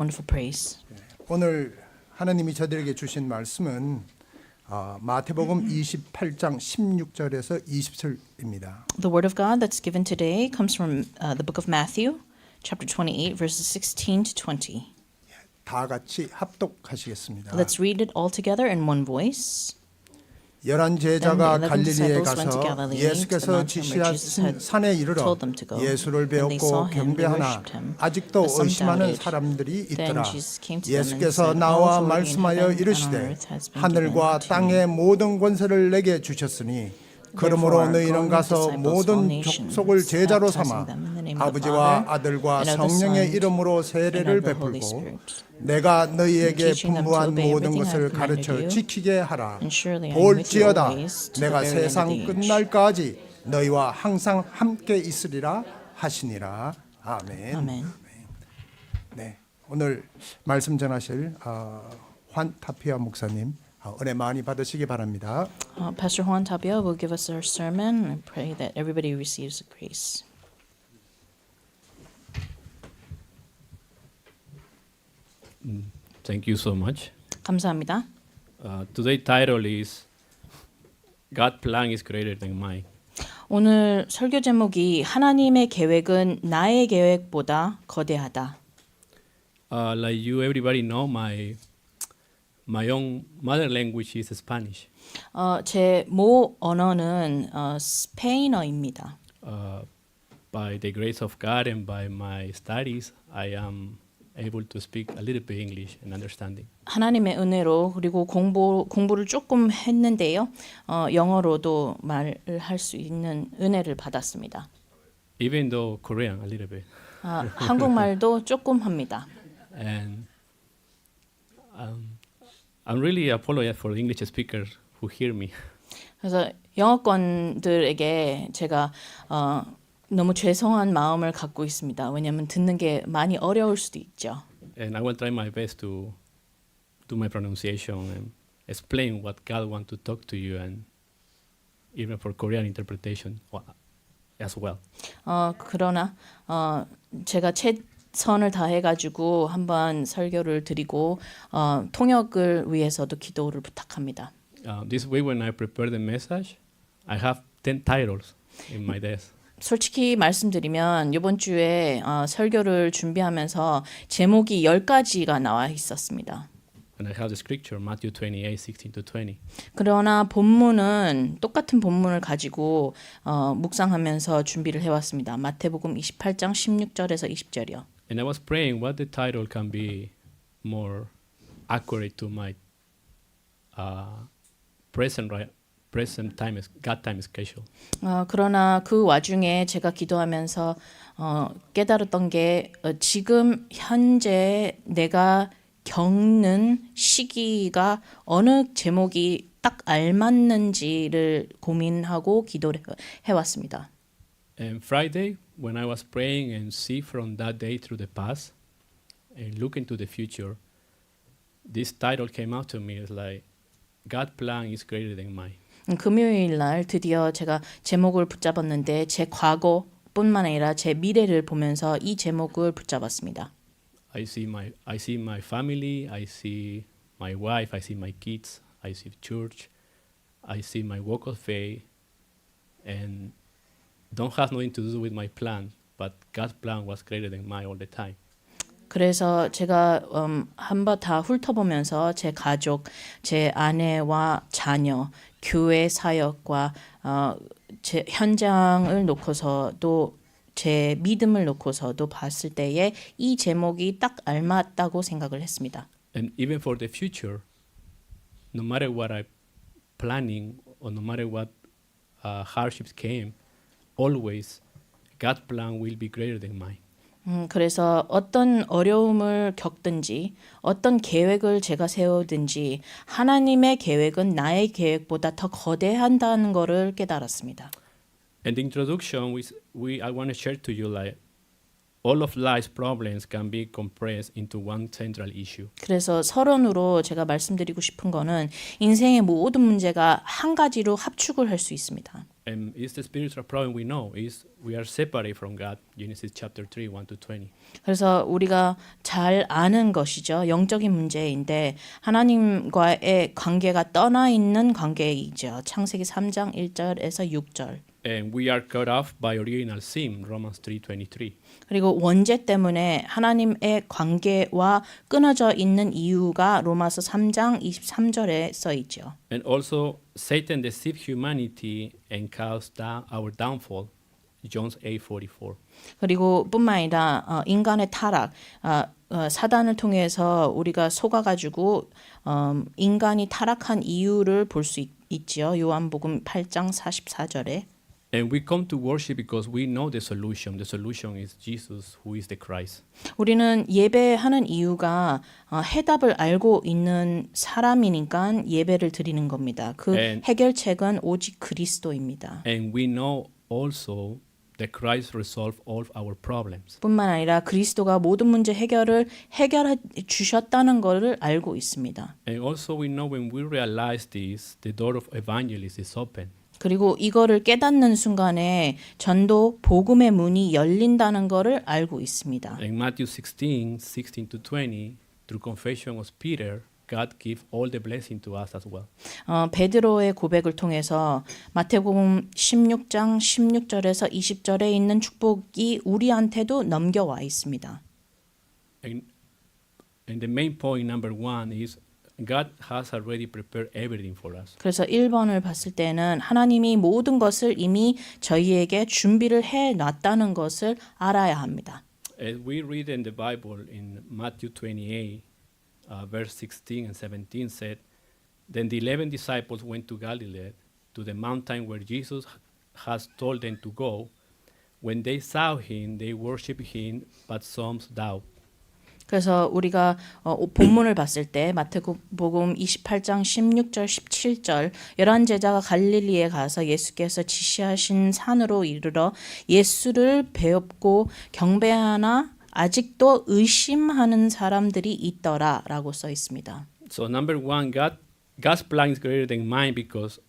wonderful praise. 오늘 하나님이 저들에게 주신 말씀은 마태복음 28장 16절에서 20절입니다. The word of God that's given today comes from the book of Matthew, chapter 28, verses 16 to 20. 다 같이 합독하시겠습니다. Let's read it all together in one voice. 열한 제자가 And the 11 갈릴리에 disciples went to 가서 Galilee, 예수께서 to the mountain where Jesus 지시하신 had 산에 이르러 told them to go. 예수를 When they saw 배웠고 him, they 경배하나 worshipped him, 아직도 but some 의심하는 doubted. 사람들이 Then 있더라. Jesus came to them and 예수께서 said, 나와 All authority in 말씀하여 heaven and on 이르시되 earth has been 하늘과 given to 땅의 me. 모든 권세를 내게 주셨으니 그러므로 Therefore, 너희는 go and make 가서 disciples of all 모든 nations, 족속을 제자로 baptizing 삼아 them in the name of the 아버지와 Father, 아들과 and of the 성령의 Son, 이름으로 and 세례를 of the Holy 베풀고 Spirit, 내가 너희에게 teaching them to 분부한 obey 모든 everything 것을 I've commanded 가르쳐 you. 지키게 하라. And surely I am with you 볼지어다 always to the 내가 very end of 세상 the age. 끝날까지 너희와 항상 함께 있으리라 하시니라. 아멘. Amen. 네, 오늘 말씀 전하실 환 타피아 목사님 은혜 많이 받으시기 바랍니다. Pastor Juan Tapia will give us our sermon. I pray that everybody receives the grace. Thank you so much. 감사합니다. Today's title is God's plan is greater than mine. 오늘 설교 제목이 하나님의 계획은 나의 계획보다 거대하다. Like you, everybody know my own mother language is Spanish. 제 모 언어는 스페인어입니다. By the grace of God and by my studies, I am able to speak a little bit English and understanding. 하나님의 은혜로 그리고 공부를 조금 했는데요. 영어로도 말을 할 수 있는 은혜를 받았습니다. Even though Korean a little bit. 한국말도 조금 합니다. And I'm really apologize for the English speakers who hear me. 그래서 영어권들에게 제가 너무 죄송한 마음을 갖고 있습니다. 왜냐하면 듣는 게 많이 어려울 수도 있죠. And I will try my best to do my pronunciation and explain what God wants to talk to you, and even for Korean interpretation as well. 그러나 제가 최선을 다해가지고 한번 설교를 드리고 통역을 위해서도 기도를 부탁합니다. This week when I prepare the message, I have 10 titles in my desk. 솔직히 말씀드리면 이번 주에 설교를 준비하면서 제목이 10가지가 나와 있었습니다. And I have the scripture, Matthew 28, 16 to 20. 그러나 본문은 똑같은 본문을 가지고 묵상하면서 준비를 해왔습니다. 마태복음 28장 16절에서 20절이요. And I was praying what the title can be more accurate to my present time, God time schedule. 그러나 그 와중에 제가 기도하면서 깨달았던 게 지금 현재 내가 겪는 시기가 어느 제목이 딱 알맞는지를 고민하고 기도를 해왔습니다. And Friday, when I was praying and see from that day through the past and look into the future, this title came out to me. It's like, God's plan is greater than mine. 금요일 날 드디어 제가 제목을 붙잡았는데 제 과거뿐만 아니라 제 미래를 보면서 이 제목을 붙잡았습니다. I see my family, I see my wife, I see my kids, I see church, I see my walk of faith, and don't have nothing to do with my plan, but God's plan was greater than mine all the time. 그래서 제가 한번 다 훑어보면서 제 가족, 제 아내와 자녀, 교회 사역과 제 현장을 놓고서도 제 믿음을 놓고서도 봤을 때에 이 제목이 딱 알맞다고 생각을 했습니다. And even for the future, no matter what I'm planning or no matter what hardships came, always God's plan will be greater than mine. 그래서 어떤 어려움을 겪든지 어떤 계획을 제가 세우든지 하나님의 계획은 나의 계획보다 더 거대한다는 것을 깨달았습니다. And the introduction, I want to share to you like all of life's problems can be compressed into one central issue. 그래서 서론으로 제가 말씀드리고 싶은 거는 인생의 모든 문제가 한 가지로 합축을 할 수 있습니다. And it's the spiritual problem we know is we are separated from God. Genesis chapter 3, 1 to 20. 그래서 우리가 잘 아는 것이죠. 영적인 문제인데 하나님과의 관계가 떠나 있는 관계이죠. 창세기 3장 1절에서 6절. And we are cut off by original sin, Romans 3:23. 그리고 원죄 때문에 하나님의 관계와 끊어져 있는 이유가 로마서 3장 23절에 써 있죠. And also Satan deceived humanity and caused our downfall, John 8:44. 그리고 뿐만 아니라 인간의 타락, 사단을 통해서 우리가 속아가지고 인간이 타락한 이유를 볼 수 있지요. 요한복음 8장 44절에. And we come to worship because we know the solution. The solution is Jesus, who is the Christ. 우리는 예배하는 이유가 해답을 알고 있는 사람이니까 예배를 드리는 겁니다. 그 And- 해결책은 오직 그리스도입니다. And we know also that Christ resolved all our problems. 뿐만 아니라 그리스도가 모든 문제 해결해 주셨다는 것을 알고 있습니다. And also we know when we realize this, the door of evangelism is open. 그리고 이거를 깨닫는 순간에 전도 복음의 문이 열린다는 것을 알고 있습니다. In Matthew 16 to 20, through confession of Peter, God gave all the blessing to us as well. 베드로의 고백을 통해서 마태복음 16장 16절에서 20절에 있는 축복이 우리한테도 넘겨와 있습니다. And the main point, number one, is God has already prepared everything for us. 그래서 1번을 봤을 때는 하나님이 모든 것을 이미 저희에게 준비를 해 놨다는 것을 알아야 합니다. As we read in the Bible in Matthew 28, verse 16 and 17 said, Then the 11 disciples went to Galilee, to the mountain where Jesus has told them to go. When they saw him, they worshipped him, but some doubt. 그래서 우리가 본문을 봤을 때 마태복음 28장 16절 17절 11 제자가 갈릴리에 가서 예수께서 지시하신 산으로 이르러 예수를 배웁고 경배하나 아직도 의심하는 사람들이 있더라라고 써 있습니다. So number one, God's plan is greater than mine because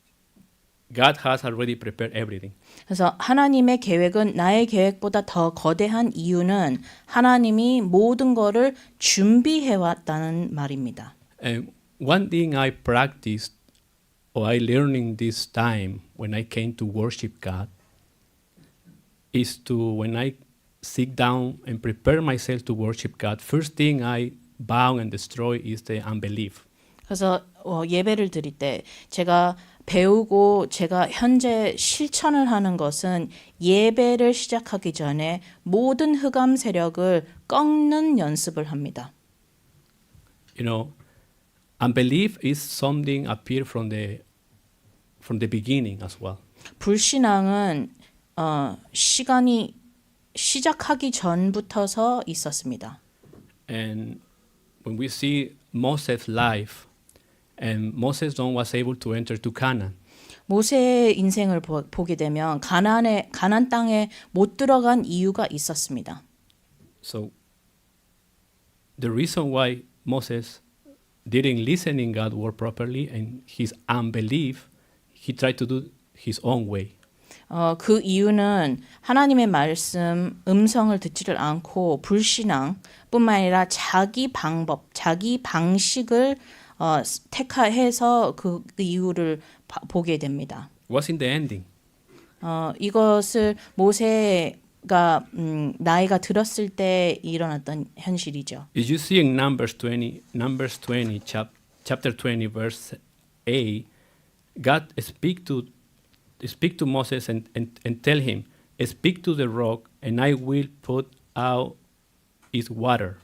God has already prepared everything. 그래서 하나님의 계획은 나의 계획보다 더 거대한 이유는 하나님이 모든 것을 준비해 왔다는 말입니다. And one thing I practiced or I learning this time when I came to worship God is to when I sit down and prepare myself to worship God, first thing I bow and destroy is the unbelief. 그래서 예배를 드릴 때 제가 배우고 제가 현재 실천을 하는 것은 예배를 시작하기 전에 모든 흑암 세력을 꺾는 연습을 합니다. You know, unbelief is something appear from the beginning as well. 불신앙은 시간이 시작하기 전부터서 있었습니다. And when we see Moses' life, and Moses was able to enter to Canaan. 모세의 인생을 보게 되면 가나안 땅에 못 들어간 이유가 있었습니다. So the reason why Moses didn't listen in God's word properly and his unbelief, he tried to do his own way. 그 이유는 하나님의 말씀 음성을 듣지를 않고 불신앙뿐만 아니라 자기 방법, 자기 방식을 택해서 그 이유를 보게 됩니다. What's in the ending? 이것을 모세가 나이가 들었을 때 일어났던 현실이죠. As you see in Numbers 20, chapter 20, verse 8, God speak to Moses and tell him, speak to the rock, and I will put out its water.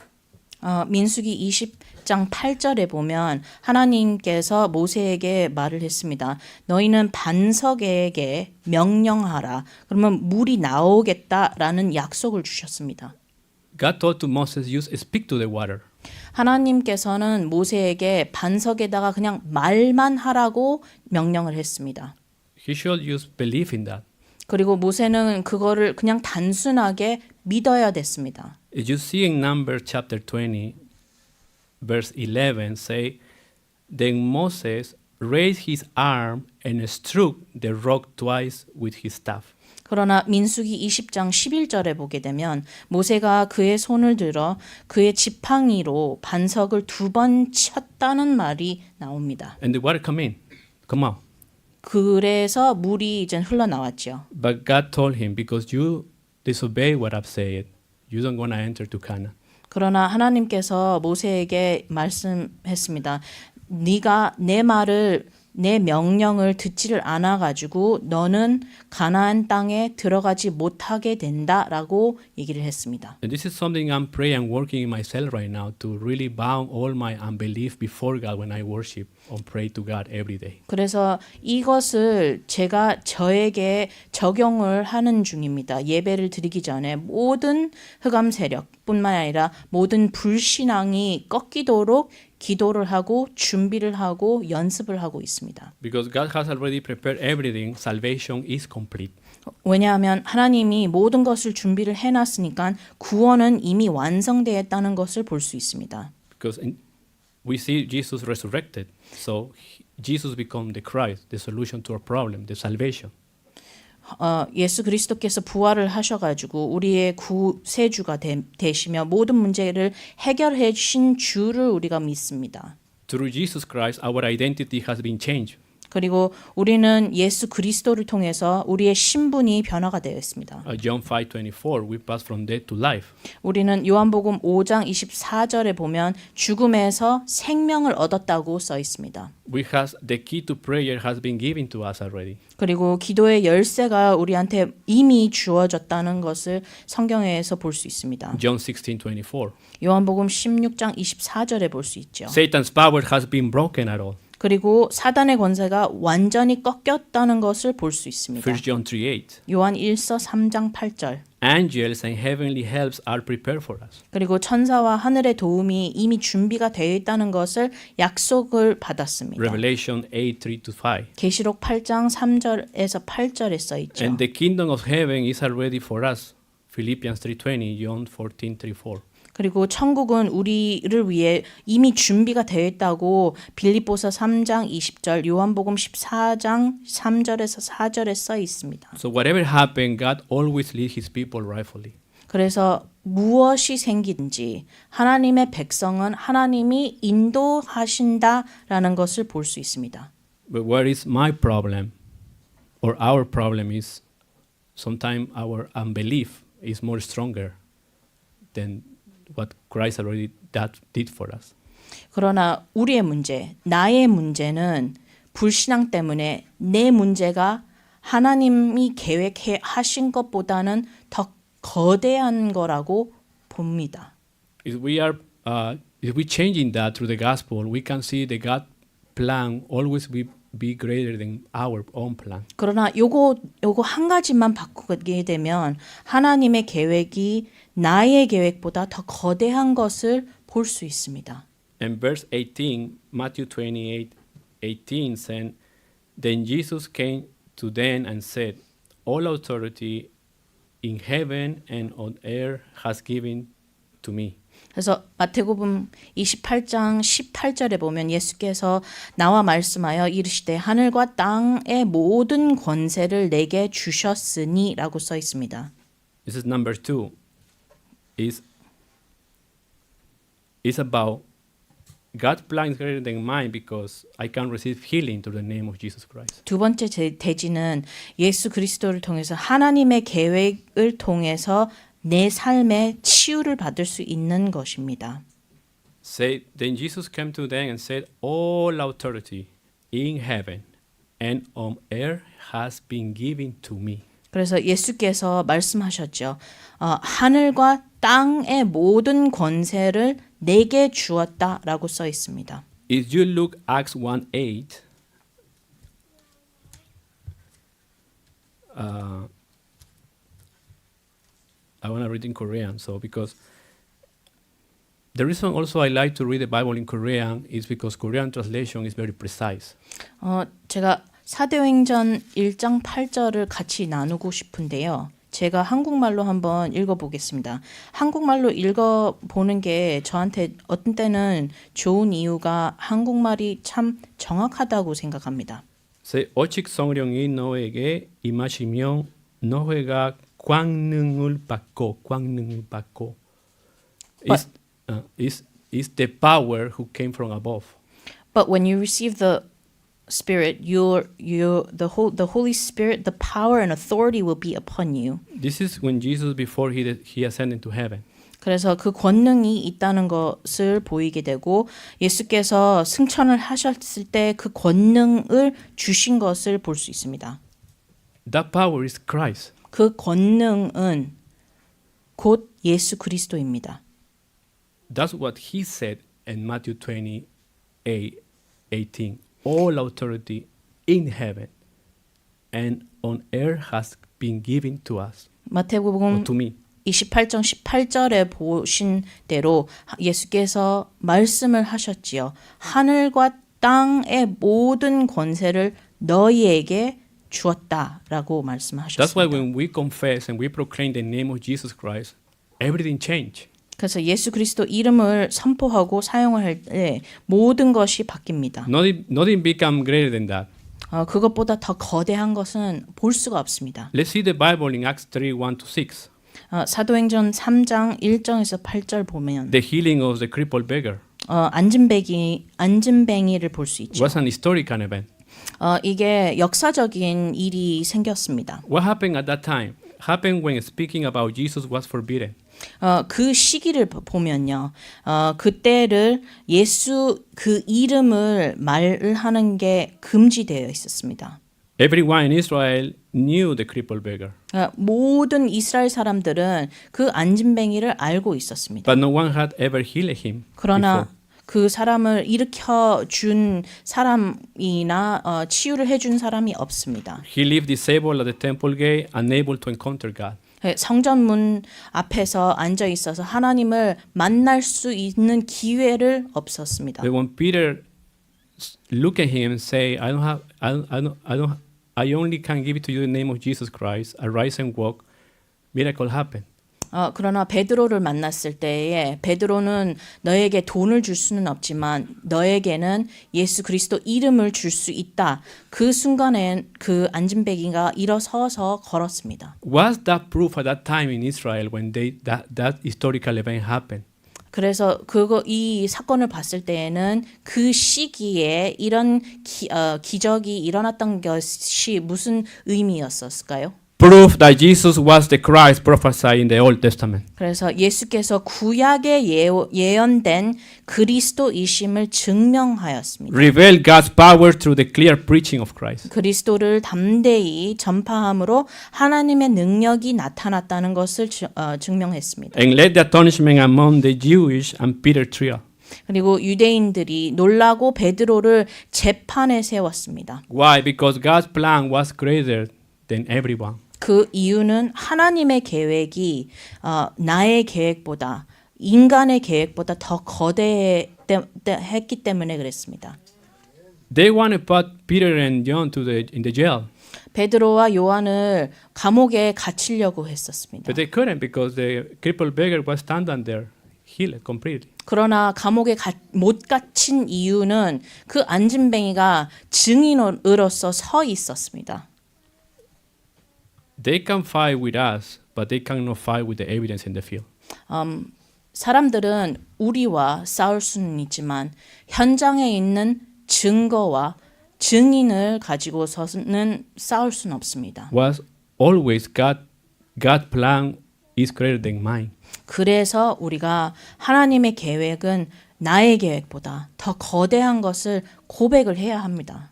민수기 20장 8절에 보면 하나님께서 모세에게 말을 했습니다. 너희는 반석에게 명령하라. 그러면 물이 나오겠다라는 약속을 주셨습니다. God told to Moses, you speak to the water. 하나님께서는 모세에게 반석에다가 그냥 말만 하라고 명령을 했습니다. He should just believe in that. 그리고 모세는 그거를 그냥 단순하게 믿어야 됐습니다. As you see in Numbers chapter 20, verse 11, say, Then Moses raised his arm and struck the rock twice with his staff. 그러나 민수기 20장 11절에 보게 되면 모세가 그의 손을 들어 그의 지팡이로 반석을 2번 쳤다는 말이 나옵니다. And the water come out. 그래서 물이 이제 흘러나왔죠. But God told him, because you disobey what I've said, you don't want to enter to Canaan. 그러나 하나님께서 모세에게 말씀했습니다. 네가 내 명령을 듣지를 않아 가지고 너는 가나안 땅에 들어가지 못하게 된다라고 얘기를 했습니다. And this is something I'm praying and working in myself right now to really bound all my unbelief before God when I worship and pray to God every day. 그래서 이것을 제가 저에게 적용을 하는 중입니다. 예배를 드리기 전에 모든 흑암 세력뿐만 아니라 모든 불신앙이 꺾이도록 기도를 하고 준비를 하고 연습을 하고 있습니다. Because God has already prepared everything, salvation is complete. 왜냐하면 하나님이 모든 것을 준비를 해놨으니까 구원은 이미 완성되었다는 것을 볼 수 있습니다. Because we see Jesus resurrected, so Jesus become the Christ, the solution to our problem, the salvation. 예수 그리스도께서 부활을 하셔가지고 우리의 구세주가 되시며 모든 문제를 해결해 주신 주를 우리가 믿습니다. Through Jesus Christ, our identity has been changed. 그리고 우리는 예수 그리스도를 통해서 우리의 신분이 변화가 되어 있습니다. John 5:24, we pass from death to life. 우리는 요한복음 5장 24절에 보면 죽음에서 생명을 얻었다고 써 있습니다. The key to prayer has been given to us already. 그리고 기도의 열쇠가 우리한테 이미 주어졌다는 것을 성경에서 볼 수 있습니다. John 16:24. 요한복음 16장 24절에 볼 수 있죠. Satan's power has been broken at all. 그리고 사단의 권세가 완전히 꺾였다는 것을 볼 수 있습니다. 1 John 3:8. 요한 1서 3장 8절. Angels and heavenly helps are prepared for us. 그리고 천사와 하늘의 도움이 이미 준비가 되어 있다는 것을 약속을 받았습니다. Revelation 8:3-5. 계시록 8장 3절에서 8절에 써 있죠. And the kingdom of heaven is already for us. Philippians 3:20, John 14:3-4. 그리고 천국은 우리를 위해 이미 준비가 되어 있다고 빌립보서 3장 20절, 요한복음 14장 3절에서 4절에 써 있습니다. So whatever happened, God always leads his people rightfully. 그래서 무엇이 생기든지 하나님의 백성은 하나님이 인도하신다라는 것을 볼 수 있습니다. But what is my problem or our problem is sometimes our unbelief is more stronger than what Christ already did for us. 그러나 우리의 문제, 나의 문제는 불신앙 때문에 내 문제가 하나님이 계획하신 것보다는 더 거대한 거라고 봅니다. If we changing that through the gospel, we can see the God plan always be greater than our own plan. 그러나 요거 한 가지만 바꾸게 되면 하나님의 계획이 나의 계획보다 더 거대한 것을 볼 수 있습니다. And verse 18, Matthew 28:18 said, Then Jesus came to them and said, All authority in heaven and on earth has given to me. 그래서 마태복음 28장 18절에 보면 예수께서 나와 말씀하여 이르시되 하늘과 땅의 모든 권세를 내게 주셨으니라고 써 있습니다. This is number 2. It's about God's plan is greater than mine because I can receive healing through the name of Jesus Christ. 두 번째 대지는 예수 그리스도를 통해서 하나님의 계획을 통해서 내 삶에 치유를 받을 수 있는 것입니다. Then Jesus came to them and said, All authority in heaven and on earth has been given to me. 그래서 예수께서 말씀하셨죠. 하늘과 땅의 모든 권세를 내게 주었다라고 써 있습니다. If you look Acts 1:8, I want to read in Korean, so because the reason also I like to read the Bible in Korean is because Korean translation is very precise. 제가 사도행전 1장 8절을 같이 나누고 싶은데요. 제가 한국말로 한번 읽어보겠습니다. 한국말로 읽어보는 게 저한테 어떤 때는 좋은 이유가 한국말이 참 정확하다고 생각합니다. 오직 성령이 너에게 임하시면 너희가 권능을 받고 is the power who came from above. But when you receive the Spirit, the Holy Spirit, the power and authority will be upon you. This is when Jesus, before he ascended to heaven, 그래서 그 권능이 있다는 것을 보이게 되고 예수께서 승천을 하셨을 때 그 권능을 주신 것을 볼 수 있습니다. that power is Christ. 그 권능은 곧 예수 그리스도입니다. That's what he said in Matthew 28:18. All authority in heaven and on earth has been given to us, 마태복음 or to me. 28장 18절에 보신 대로 예수께서 말씀을 하셨지요. 하늘과 땅의 모든 권세를 너희에게 주었다라고 That's why 말씀하셨습니다. when we confess and we proclaim the name of Jesus Christ, everything change. 그래서 예수 그리스도 이름을 선포하고 사용을 할 때 모든 것이 바뀝니다. Nothing become greater than that. 그것보다 더 거대한 것은 볼 수가 없습니다. Let's see the Bible in Acts 3:1-6. 사도행전 3장 1절에서 8절 보면 The healing of the crippled beggar 안진뱅이를 볼 수 있죠. was an historical event. 이게 역사적인 일이 생겼습니다. What happened at that time? Happened when speaking about Jesus was forbidden. 그 시기를 보면요. 그때를 예수 그 이름을 말하는 게 금지되어 있었습니다. Everyone in Israel knew the crippled beggar, 모든 이스라엘 사람들은 그 안진뱅이를 알고 있었습니다. but no one had ever healed him 그러나 before. 그 사람을 일으켜 준 사람이나 치유를 해준 사람이 없습니다. He lived disabled at the temple gate, unable to encounter God. 성전문 앞에서 앉아 있어서 하나님을 만날 수 있는 기회를 없었습니다. But when Peter looked at him and say, I only can give it to you in the name of Jesus Christ. Arise and walk. Miracle happened. 그러나 베드로를 만났을 때에 베드로는 너에게 돈을 줄 수는 없지만 너에게는 예수 그리스도 이름을 줄 수 있다. 그 순간에 그 안진뱅이가 일어서서 걸었습니다. Was that proof at that time in Israel when that historical event happened? 그래서 이 사건을 봤을 때에는 그 시기에 이런 기적이 일어났던 것이 무슨 의미였었을까요? Proof that Jesus was the Christ prophesied in the Old Testament. 그래서 예수께서 구약에 예언된 그리스도이심을 증명하였습니다. Reveal God's power through the clear preaching of Christ. 그리스도를 담대히 전파함으로 하나님의 능력이 나타났다는 것을 증명했습니다. And led the astonishment among the Jewish and Peter trial. 그리고 유대인들이 놀라고 베드로를 재판에 세웠습니다. Why? Because God's plan was greater than everyone. 그 이유는 하나님의 계획이 나의 계획보다 인간의 계획보다 더 거대했기 때문에 그랬습니다. They wanted to put Peter and John in the jail, 베드로와 요한을 감옥에 갇히려고 했었습니다. but they couldn't because the crippled beggar was standing there, healed completely. 그러나 감옥에 못 갇힌 이유는 그 안진뱅이가 증인으로서 서 있었습니다. They can fight with us, but they cannot fight with the evidence in the field. 사람들은 우리와 싸울 수는 있지만 현장에 있는 증거와 증인을 가지고서는 싸울 수는 없습니다. Was always God's plan is greater than mine. 그래서 우리가 하나님의 계획은 나의 계획보다 더 거대한 것을 고백을 해야 합니다.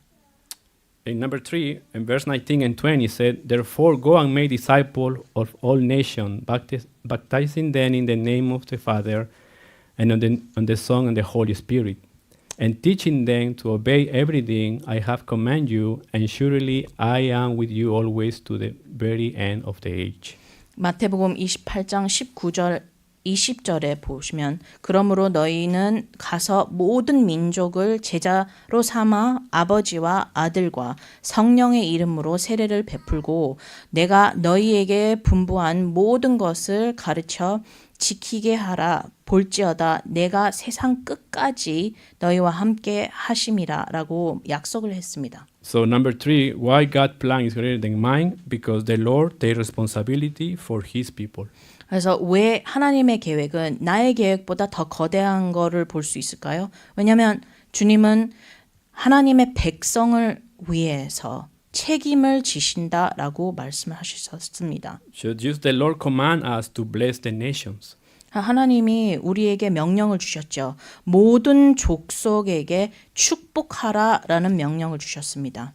In number 3, in verse 19 and 20, it said, Therefore go and make disciples of all nations, baptizing them in the name of the Father, and on the Son, and the Holy Spirit, and teaching them to obey everything I have commanded you, and surely I am with you always to the very end of the age. 마태복음 28장 20절에 보시면 그러므로 너희는 가서 모든 민족을 제자로 삼아 아버지와 아들과 성령의 이름으로 세례를 베풀고 내가 너희에게 분부한 모든 것을 가르쳐 지키게 하라. 볼지어다 내가 세상 끝까지 너희와 함께 하심이라라고 약속을 했습니다. So number 3, why God's plan is greater than mine? Because the Lord takes responsibility for His people. 그래서 왜 하나님의 계획은 나의 계획보다 더 거대한 거를 볼 수 있을까요? 왜냐하면 주님은 하나님의 백성을 위해서 책임을 지신다라고 말씀하셨습니다. So just the Lord command us to bless the nations. 하나님이 우리에게 명령을 주셨죠. 모든 족속에게 축복하라라는 명령을 주셨습니다.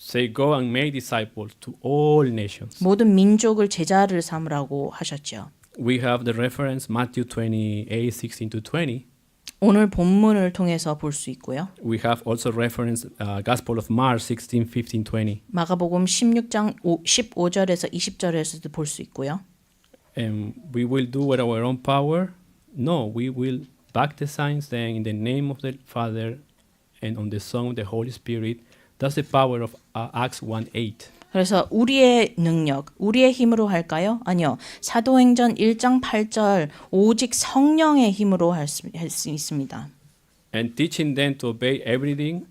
Say, go and make disciples to all nations. 모든 민족을 제자를 삼으라고 하셨죠. We have the reference Matthew 28, 16 to 20. 오늘 본문을 통해서 볼 수 있고요. We have also reference Gospel of Mark 16, 15, 20. 마가복음 16장 15절에서 20절에서도 볼 수 있고요. And we will do with our own power? No, we will back the signs then in the name of the Father and on the Son of the Holy Spirit. That's the power of Acts 1:8. 그래서 우리의 능력, 우리의 힘으로 할까요? 아니요. 사도행전 1장 8절 오직 성령의 힘으로 할 수 있습니다. And teaching them to obey everything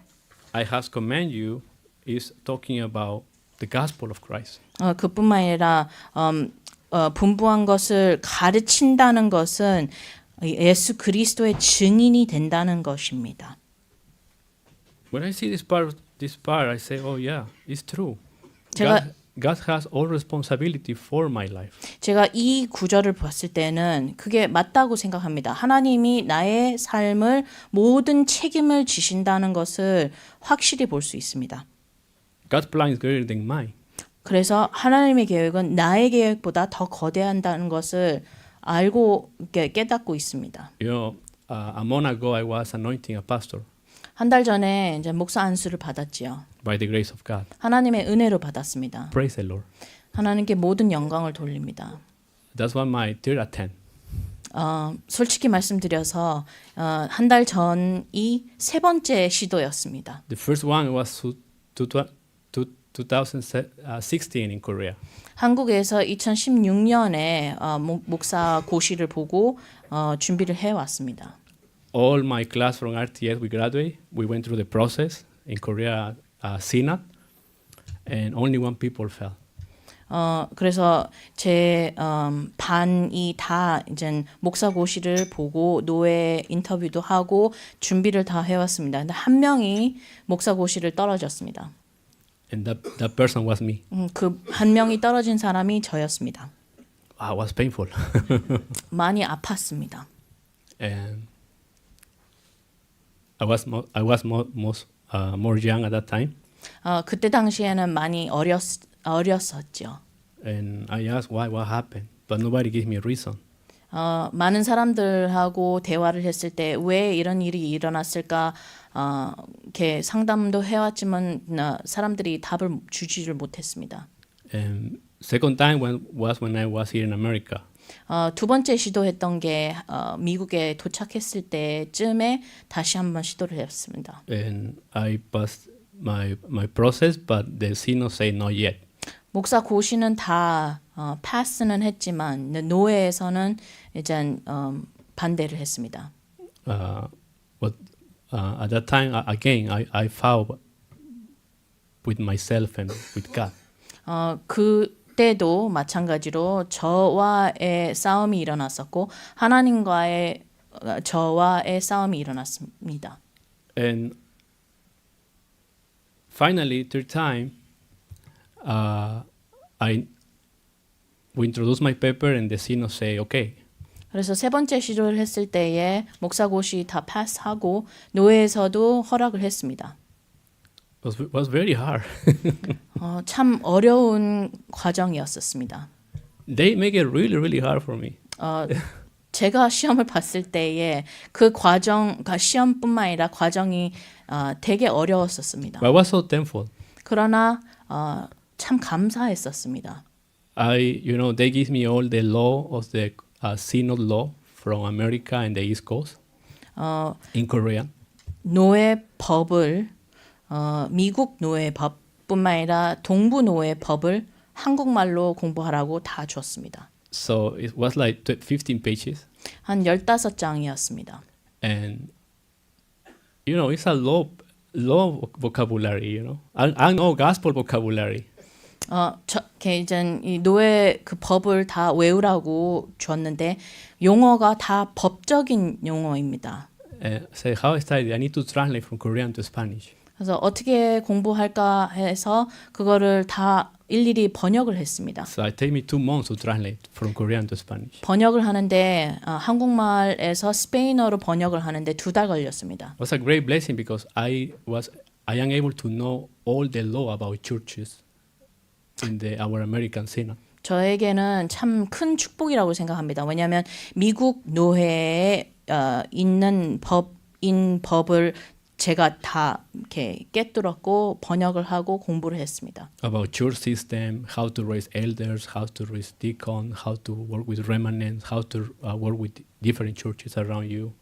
I have commanded you is talking about the gospel of Christ. 그뿐만 아니라 분부한 것을 가르친다는 것은 예수 그리스도의 증인이 된다는 것입니다. When I see this part, I say, oh yeah, it's true. 제가 God has all responsibility for my life. 제가 이 구절을 봤을 때는 그게 맞다고 생각합니다. 하나님이 나의 삶을 모든 책임을 지신다는 것을 확실히 볼 수 있습니다. God's plan is greater than mine. 그래서 하나님의 계획은 나의 계획보다 더 거대한다는 것을 알고 깨닫고 있습니다. You know, a month ago I was anointing a pastor 한 달 전에 이제 목사 안수를 받았지요. by the grace of God. 하나님의 은혜로 받았습니다. Praise the Lord. 하나님께 모든 영광을 돌립니다. That's what my third attempt. 솔직히 말씀드려서 한 달 전이 세 번째 시도였습니다. The first one was 2016 in Korea. 한국에서 2016년에 목사 고시를 보고 준비를 해왔습니다. All my class from RTS, we graduate. We went through the process in Korea, Synod, and only one people fell. 그래서 제 반이 다 이제 목사 고시를 보고 노예 인터뷰도 하고 준비를 다 해왔습니다. 근데 한 명이 목사 고시를 떨어졌습니다. And that person was me. 그 한 명이 떨어진 사람이 저였습니다. Wow, it was painful. 많이 아팠습니다. And I was more young at that time. 그때 당시에는 많이 어렸었죠. And I asked why, what happened, but nobody gave me a reason. 많은 사람들하고 대화를 했을 때 왜 이런 일이 일어났을까 이렇게 상담도 해왔지만 사람들이 답을 주지를 못했습니다. And second time was when I was here in America. 두 번째 시도했던 게 미국에 도착했을 때쯤에 다시 한번 시도를 했습니다. And I passed my process, but the synod say not yet. 목사 고시는 다 패스는 했지만 노회에서는 이제 반대를 했습니다. But at that time, again, I fought with myself and with God. 그때도 마찬가지로 저와의 싸움이 일어났었고 하나님과의 저와의 싸움이 일어났습니다. And finally, third time, we introduced my paper, and the synod say, okay. 그래서 세 번째 시도를 했을 때에 목사 고시 다 패스하고 노회에서도 허락을 했습니다. It was very hard. 참 어려운 과정이었었습니다. They make it really, really hard for me. 제가 시험을 봤을 때에 그 시험뿐만 아니라 과정이 되게 어려웠었습니다. But I was so thankful. 그러나 참 감사했었습니다. They give me all the law of the synod law from America and the East Coast 어, in Korean. 노예법을 미국 노예법뿐만 아니라 동부 노예법을 한국말로 공부하라고 다 줬습니다. So it was like 15 pages. 한 15장이었습니다. And you know, it's a low vocabulary, you know. I know gospel vocabulary. 이제 이 노예 그 법을 다 외우라고 줬는데 용어가 다 법적인 용어입니다. Say, how I study? I need to translate from Korean to Spanish. 그래서 어떻게 공부할까 해서 그거를 다 일일이 번역을 했습니다. So it take me 2 months to translate from Korean to Spanish. 번역을 하는데 한국말에서 스페인어로 번역을 하는데 2달 걸렸습니다. It was a great blessing because I am able to know all the law about churches in our American Synod. 저에게는 참 큰 축복이라고 생각합니다. 왜냐하면 미국 노회에 있는 법을 제가 다 이렇게 깨뚫었고 번역을 하고 공부를 했습니다. About church system, how to raise elders, how to raise deacon, how to work with remnants, how to work with different churches around you.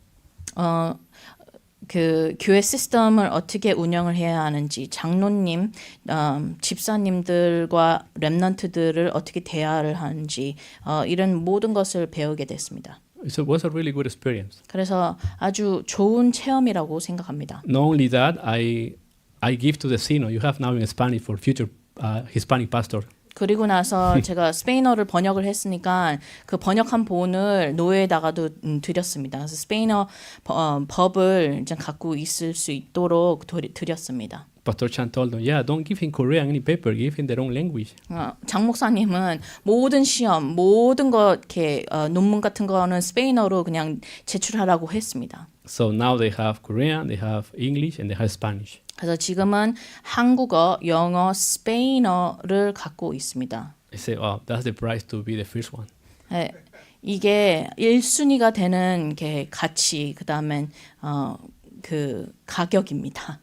그 교회 시스템을 어떻게 운영을 해야 하는지, 장로님, 집사님들과 렘넌트들을 어떻게 대화를 하는지 이런 모든 것을 배우게 됐습니다. So it was a really good experience. 그래서 아주 좋은 체험이라고 생각합니다. Not only that, I give to the synod. You have now in Spanish for future Hispanic pastor. 그리고 나서 제가 스페인어를 번역을 했으니까 그 번역한 본을 노예에다가도 드렸습니다. 그래서 스페인어 법을 이제 갖고 있을 수 있도록 드렸습니다. Pastor Chan told them, yeah, don't give in Korean any paper, give in their own language. 장 목사님은 모든 시험, 모든 거 이렇게 논문 같은 거는 스페인어로 그냥 제출하라고 했습니다. So now they have Korean, they have English, and they have Spanish. 그래서 지금은 한국어, 영어, 스페인어를 갖고 있습니다. I say, oh, that's the price to be the first one. 이게 1순위가 되는 게 가치, 그다음엔 그 가격입니다.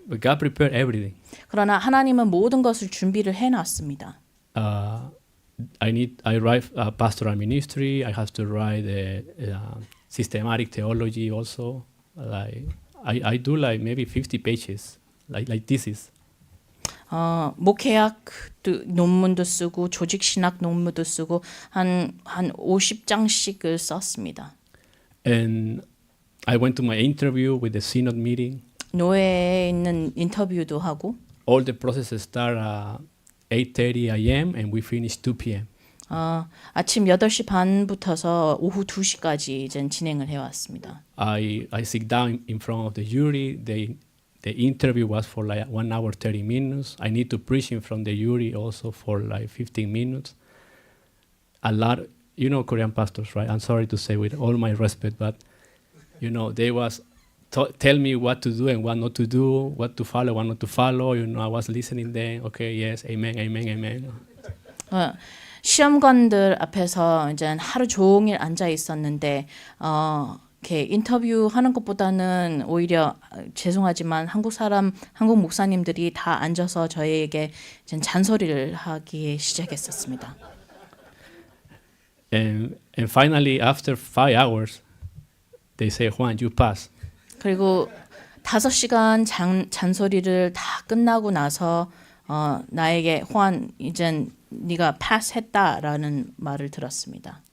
But God prepared everything. 그러나 하나님은 모든 것을 준비를 해놨습니다. I write pastoral ministry. I have to write the systematic theology also. Like I do like maybe 50 pages, like thesis. 목회학 논문도 쓰고 조직 신학 논문도 쓰고 한 50장씩을 썼습니다. And I went to my interview with the synod meeting. 노예에 있는 인터뷰도 하고. All the processes start 8:30 a.m. and we finish 2 p.m. 아침 8시 반부터서 오후 2시까지 이제 진행을 해왔습니다. I sit down in front of the jury. The interview was for like 1 hour 30 minutes. I need to preach in front of the jury also for like 15 minutes. A lot, you know, Korean pastors, right? I'm sorry to say with all my respect, but you know, they was tell me what to do and what not to do, what to follow, what not to follow. You know, I was listening then. Okay, yes, amen, amen, amen. 시험관들 앞에서 이제 하루 종일 앉아 있었는데 이렇게 인터뷰하는 것보다는 오히려 죄송하지만 한국 목사님들이 다 앉아서 저희에게 이제 잔소리를 하기 시작했었습니다. And finally, after 5 hours, they say, Juan, you pass. 그리고 5시간 잔소리를 다 끝나고 나서 나에게 호안 이젠 네가 패스했다라는 말을 들었습니다.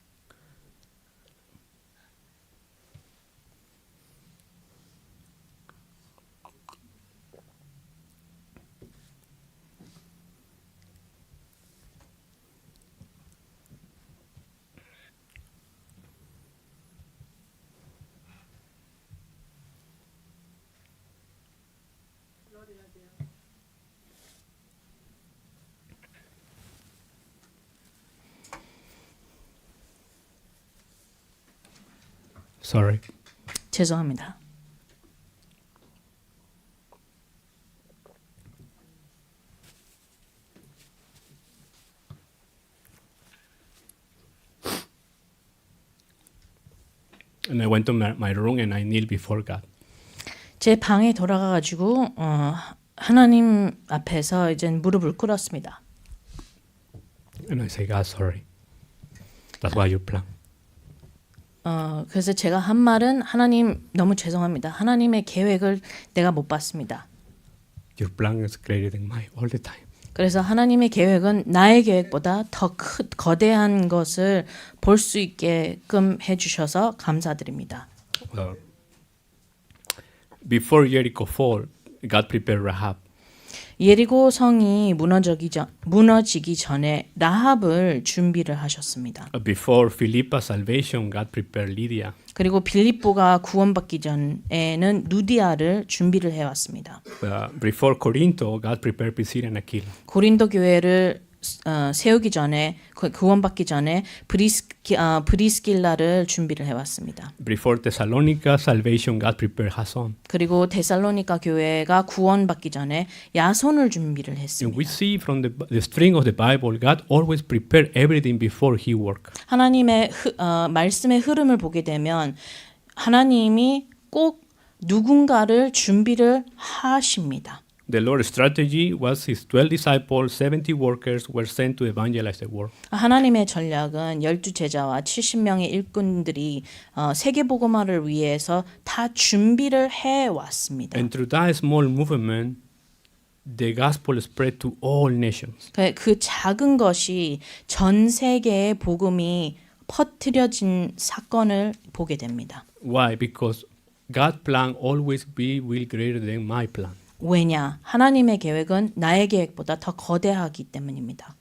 Sorry. 죄송합니다. And I went to my room and I kneel before God. 제 방에 돌아가가지고 하나님 앞에서 이제 무릎을 꿇었습니다. And I say, God, sorry. That's what you plan. 그래서 제가 한 말은 하나님 너무 죄송합니다. 하나님의 계획을 내가 못 봤습니다. Your plan is greater than mine all the time. 그래서 하나님의 계획은 나의 계획보다 더 거대한 것을 볼 수 있게끔 해주셔서 감사드립니다. Before Jericho fall, God prepared Rahab. 예리고 성이 무너지기 전에 라합을 준비를 하셨습니다. Before Philippa's salvation, God prepared Lydia. 그리고 빌립보가 구원받기 전에는 누디아를 준비를 해왔습니다. Before Corinto, God prepared Priscilla and Aquila. 고린도 교회를 세우기 전에 구원받기 전에 브리스길라를 준비를 해왔습니다. Before Thessalonica salvation, God prepared Jason. 그리고 데살로니가 교회가 구원받기 전에 야손을 준비를 And we 했습니다. see from the string of the Bible, God always prepared everything before He worked. 하나님의 말씀의 흐름을 보게 되면 하나님이 꼭 누군가를 준비를 하십니다. The Lord's strategy was His 12 disciples, 70 workers were sent to evangelize the world. 하나님의 전략은 12제자와 70명의 일꾼들이 세계복음화를 위해서 다 준비를 해왔습니다. And through that small movement, the gospel spread to all nations. 그 작은 것이 전 세계의 복음이 퍼뜨려진 사건을 보게 됩니다. Why? Because God's plan always will greater than my plan. 왜냐? 하나님의 계획은 나의 계획보다 더 거대하기 때문입니다.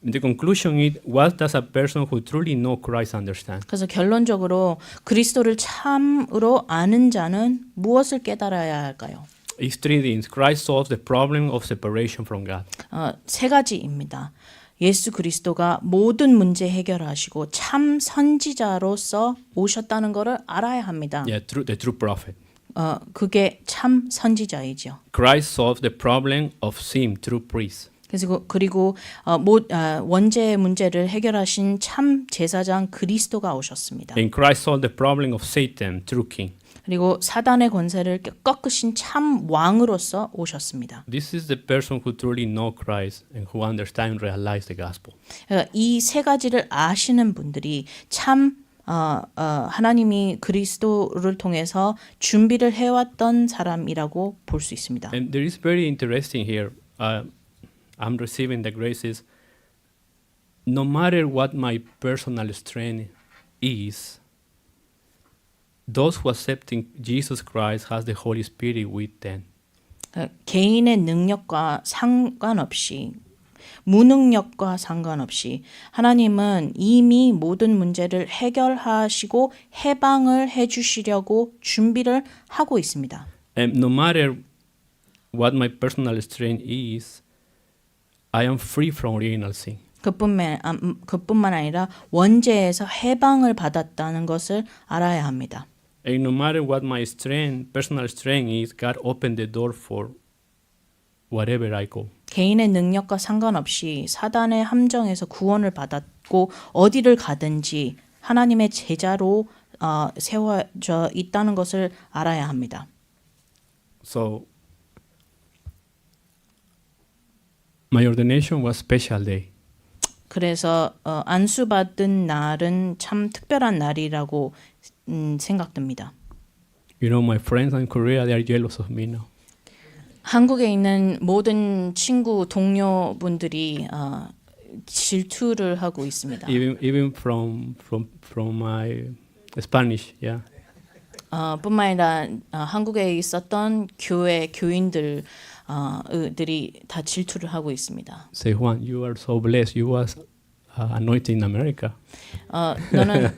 The conclusion is, what does a person who truly know Christ understand? 그래서 결론적으로 그리스도를 참으로 아는 자는 무엇을 깨달아야 할까요? It's three things. Christ solves the problem of separation from God. 세 가지입니다. 예수 그리스도가 모든 문제 해결하시고 참 선지자로서 오셨다는 것을 알아야 합니다. Yeah, the true prophet. 그게 참 선지자이죠. Christ solves the problem of sin through priest. 그리고 원죄의 문제를 해결하신 참 제사장 그리스도가 오셨습니다. And Christ solved the problem of Satan through king. 그리고 사단의 권세를 꺾으신 참 왕으로서 오셨습니다. This is the person who truly know Christ and who understand and realize the gospel. 이 세 가지를 아시는 분들이 참 하나님이 그리스도를 통해서 준비를 해왔던 사람이라고 볼 수 있습니다. And there is very interesting here. I'm receiving the graces. No matter what my personal strength is, those who accepting Jesus Christ has the Holy Spirit with them. 개인의 능력과 상관없이 무능력과 상관없이 하나님은 이미 모든 문제를 해결하시고 해방을 해주시려고 준비를 하고 있습니다. And no matter what my personal strength is, I am free from original sin. 그뿐만 아니라 원죄에서 해방을 받았다는 것을 알아야 합니다. And no matter what my strength, personal strength is, God opened the door for wherever I go. 개인의 능력과 상관없이 사단의 함정에서 구원을 받았고 어디를 가든지 하나님의 제자로 세워져 있다는 것을 알아야 합니다. So my ordination was special day. 그래서 안수받은 날은 참 특별한 날이라고 생각됩니다. You know, my friends in Korea, they are jealous of me now. 한국에 있는 모든 친구 동료분들이 질투를 하고 있습니다. Even from my Spanish, yeah. 뿐만 아니라 한국에 있었던 교회 교인들 들이 다 질투를 하고 있습니다. Say, Juan, you are so blessed. You was anointed in America. 너는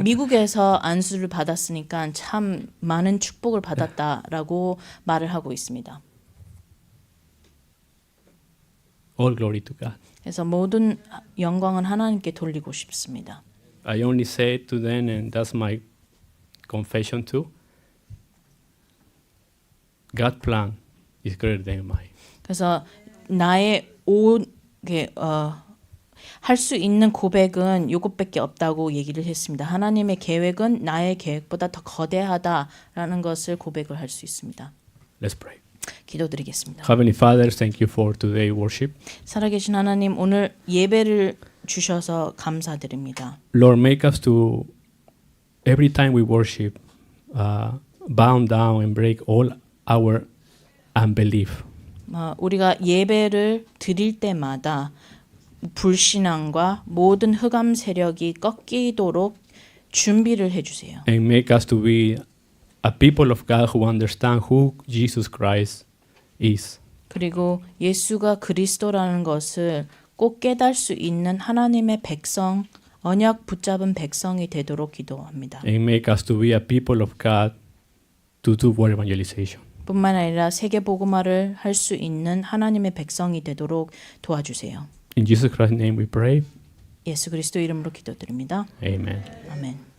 미국에서 안수를 받았으니까 참 많은 축복을 받았다라고 말을 하고 있습니다. All glory to God. 그래서 모든 영광은 하나님께 돌리고 싶습니다. I only say to them, and that's my confession too. God's plan is greater than mine. 그래서 나의 할 수 있는 고백은 이것밖에 없다고 얘기를 했습니다. 하나님의 계획은 나의 계획보다 더 거대하다라는 것을 고백을 할 수 있습니다. Let's pray. 기도드리겠습니다. Heavenly Father, thank you for today worship. 살아계신 하나님, 오늘 예배를 주셔서 감사드립니다. Lord, make us to every time we worship, bow down and break all our unbelief. 우리가 예배를 드릴 때마다 불신앙과 모든 흑암 세력이 꺾이도록 준비를 해주세요. And make us to be a people of God who understand who Jesus Christ is. 그리고 예수가 그리스도라는 것을 꼭 깨달을 수 있는 하나님의 백성, 언약 붙잡은 백성이 되도록 기도합니다. And make us to be a people of God to do world evangelization. 뿐만 아니라 세계 복음화를 할 수 있는 하나님의 백성이 되도록 도와주세요. In Jesus Christ's name we pray. 예수 그리스도 이름으로 기도드립니다. Amen. 아멘.